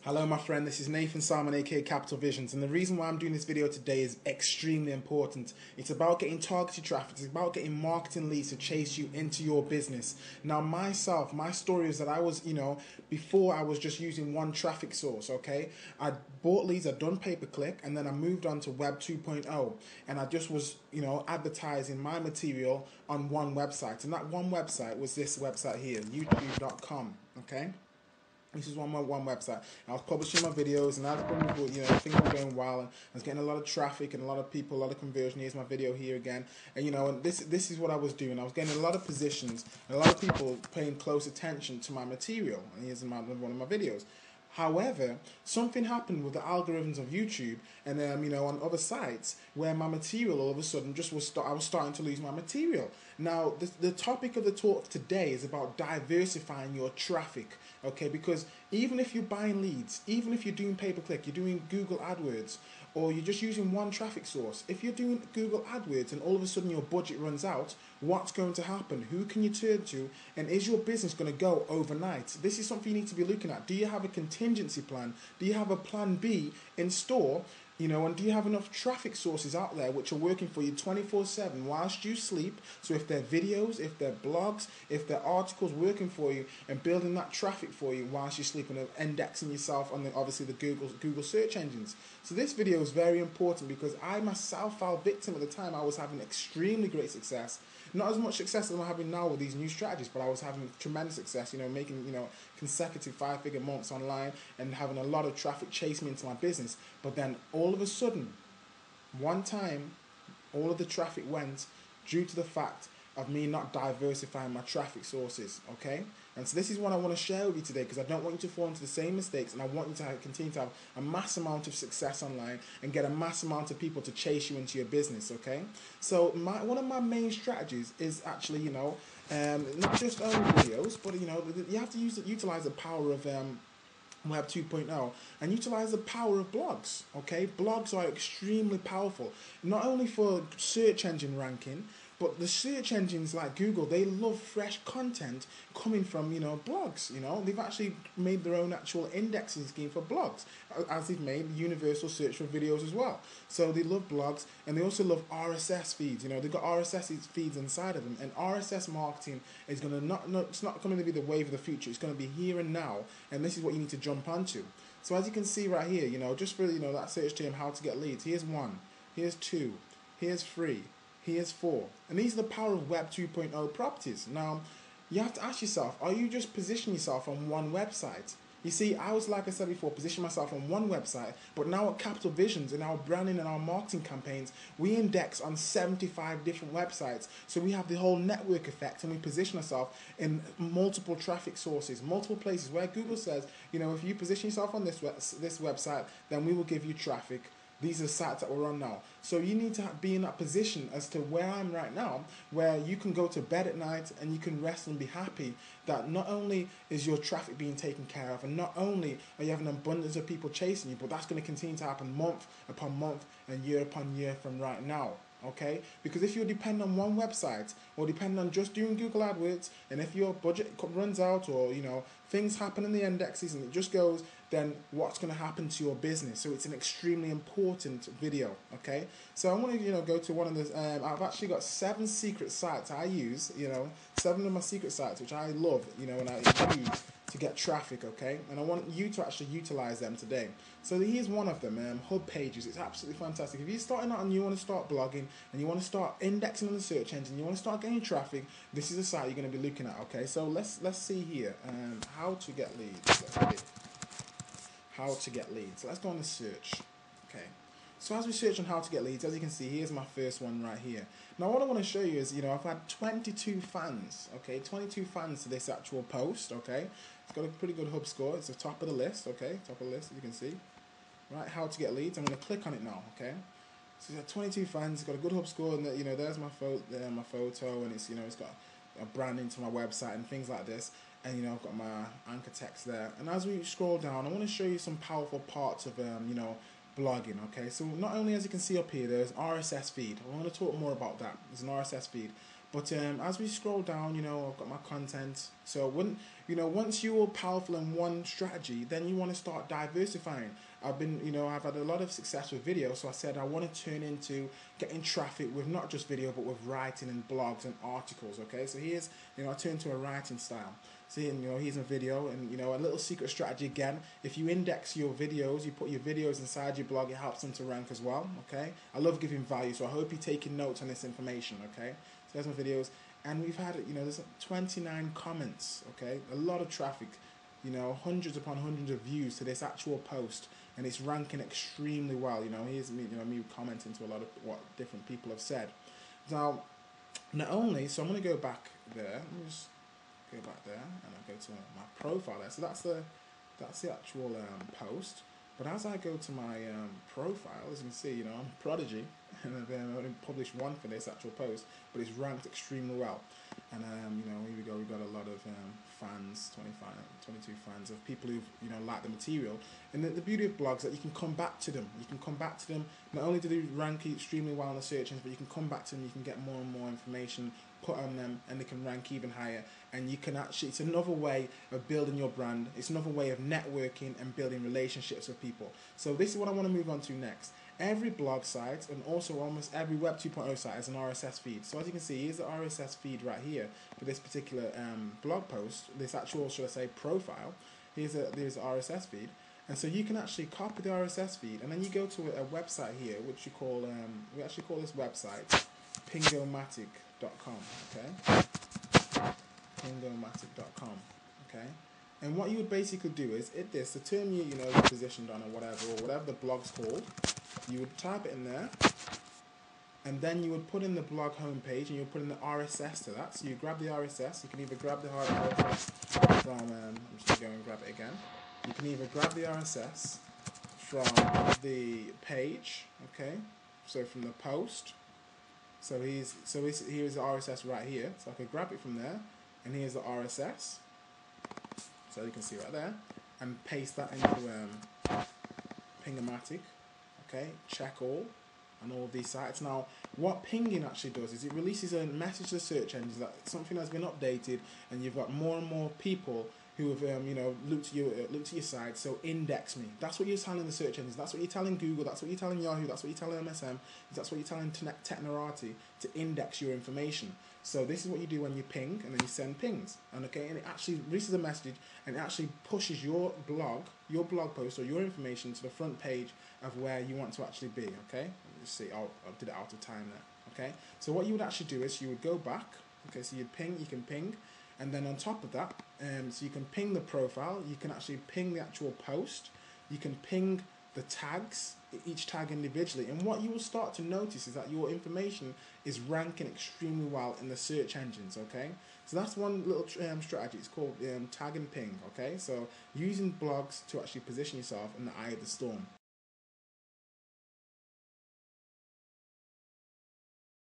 Hello my friend, this is Nathan Salmon aka Capital Visions, and the reason why I'm doing this video today is extremely important. It's about getting targeted traffic, it's about getting marketing leads to chase you into your business. Now my story is that I was, before I was just using one traffic source, okay? I bought leads, I'd done pay-per-click, and then I moved on to Web 2.0, and I just was, advertising my material on one website, and that one website was this website here, youtube.com, okay? This is one website. I was publishing my videos, and as things were going well, and I was getting a lot of traffic and a lot of people, a lot of conversion. Here's my video here again, and and this is what I was doing. I was getting a lot of positions and a lot of people paying close attention to my material. And here's one of my videos. However, something happened with the algorithms of YouTube and on other sites where my material all of a sudden I was starting to lose my material. Now, the topic of the talk today is about diversifying your traffic, okay? Because even if you're buying leads, even if you're doing pay-per-click, you're doing Google AdWords, or you're just using one traffic source, if you're doing Google AdWords and all of a sudden your budget runs out, what's going to happen? Who can you turn to? And is your business going to go overnight? This is something you need to be looking at. Do you have a contingency plan? Do you have a plan B in store? And do you have enough traffic sources out there which are working for you 24/7 whilst you sleep? So if they're videos, if they're blogs, if they're articles working for you and building that traffic for you whilst you sleep, and indexing yourself on obviously the Google search engines. So this video is very important because I myself fell victim at the time. I was having extremely great success. Not as much success as I'm having now with these new strategies, but I was having tremendous success, making, consecutive 5-figure months online and having a lot of traffic chase me into my business. But then all of a sudden, one time, all of the traffic went due to the fact of me not diversifying my traffic sources, okay? And so this is what I want to share with you today, because I don't want you to fall into the same mistakes, and I want you to continue to have a mass amount of success online and get a mass amount of people to chase you into your business, okay? So one of my main strategies is actually, not just only videos, but you have to utilize the power of Web 2.0 and utilize the power of blogs, okay? Blogs are extremely powerful, not only for search engine ranking, but the search engines like Google, they love fresh content coming from, blogs, They've actually made their own actual indexing scheme for blogs, as they've made universal search for videos as well. So they love blogs, and they also love RSS feeds. They've got RSS feeds inside of them, and RSS marketing is going to it's not going to be the wave of the future. It's going to be here and now, and this is what you need to jump onto. So as you can see right here, just for, that search term, how to get leads, here's 1, here's 2, here's 3, here's 4. And these are the power of Web 2.0 properties. Now, you have to ask yourself, are you just positioning yourself on one website? You see, I was, like I said before, positioning myself on one website, but now at Capital Visions, in our branding and our marketing campaigns, we index on 75 different websites. So we have the whole network effect, and we position ourselves in multiple traffic sources, multiple places where Google says, if you position yourself on this website, then we will give you traffic. These are the sites that we're on now. So you need to be in that position as to where I'm right now, where you can go to bed at night and you can rest and be happy that not only is your traffic being taken care of, and not only are you having an abundance of people chasing you, but that's going to continue to happen month upon month and year upon year from right now. Okay, because if you depend on one website or depend on just doing Google AdWords, and if your budget runs out, or things happen in the indexes and it just goes, then what's going to happen to your business? So it's an extremely important video. Okay, so I want to go to one of the I've actually got 7 secret sites I use, 7 of my secret sites which I love, and I use to get traffic, okay? And I want you to actually utilize them today. So here's one of them, Hub Pages. It's absolutely fantastic. If you're starting out and you want to start blogging and you want to start indexing on the search engine, you want to start getting traffic, this is a site you're going to be looking at, okay? So let's see here, how to get leads. How to get leads. So let's go on the search, okay? So as we search on how to get leads, as you can see, here's my first one right here. Now what I want to show you is, I've had 22 fans, okay? 22 fans to this actual post, okay? It's got a pretty good hub score. It's the top of the list, okay? Top of the list, as you can see. Right, how to get leads. I'm going to click on it now, okay? So it's got 22 fans. It's got a good hub score, and there's my photo, and it's it's got a branding to my website and things like this. And I've got my anchor text there. And as we scroll down, I want to show you some powerful parts of blogging, okay? So not only, as you can see up here, there's an RSS feed. I want to talk more about that. There's an RSS feed. But as we scroll down, I've got my content. So once you're powerful in one strategy, then you want to start diversifying. I've had a lot of success with video, so I said I want to turn into getting traffic with not just video, but with writing and blogs and articles. Okay, so here's, I turn to a writing style. So here's a video, and a little secret strategy again. If you index your videos, you put your videos inside your blog, it helps them to rank as well. Okay, I love giving value, so I hope you're taking notes on this information. Okay, so there's my videos, and we've had there's 29 comments. Okay, a lot of traffic, hundreds upon hundreds of views to this actual post, and it's ranking extremely well. Here's me, me commenting to a lot of what different people have said. Now, not only, so I'm going to go back there. Let me just go back there, and I'll go to my profile there. So that's the actual post. But as I go to my profile, as you can see, I'm a prodigy, and I've only published one for this actual post, but it's ranked extremely well. And here we go. We've got a lot of fans, 22 fans of people who like the material. And the beauty of blogs is that you can come back to them. You can come back to them. Not only do they rank extremely well in the search engines, but you can come back to them. You can get more and more information put on them, and they can rank even higher. And you can actually, it's another way of building your brand. It's another way of networking and building relationships with people. So this is what I want to move on to next. Every blog site, and also almost every Web 2.0 site, has an RSS feed. So as you can see, here's the RSS feed right here for this particular blog post, this actual, should I say, profile. Here's the RSS feed. And so you can actually copy the RSS feed, and then you go to a website here, which you call, we actually call this website pingomatic.com, okay? Pingomatic.com, okay? And what you would basically do is, the term you're positioned on or whatever the blog's called, you would type it in there, and then you would put in the blog homepage, and you would put in the RSS to that. So you grab the RSS, you can either grab the hard RSS from, I'm just going to go and grab it again. You can either grab the RSS from the page, okay, so from the post. So here's the RSS right here. So I could grab it from there, and here's the RSS. So you can see right there, and paste that into Pingomatic. Okay, check all on all of these sites. Now, what pinging actually does is it releases a message to the search engines that something has been updated, and you've got more and more people who have looked at your site. So index me. That's what you're telling the search engines. That's what you're telling Google. That's what you're telling Yahoo. That's what you're telling MSM. That's what you're telling Technorati to index your information. So this is what you do when you ping, and then you send pings, and and it actually releases a message, and it actually pushes your blog post or your information to the front page of where you want to actually be. Okay, let me just see. I did it out of time there. Okay, so what you would actually do is you would go back. Okay, so you can ping, and then on top of that, so you can ping the profile. You can actually ping the actual post. You can ping the tags, each tag individually, and what you will start to notice is that your information is ranking extremely well in the search engines. Okay, so that's one little strategy. It's called tag and ping. Okay, so using blogs to actually position yourself in the eye of the storm.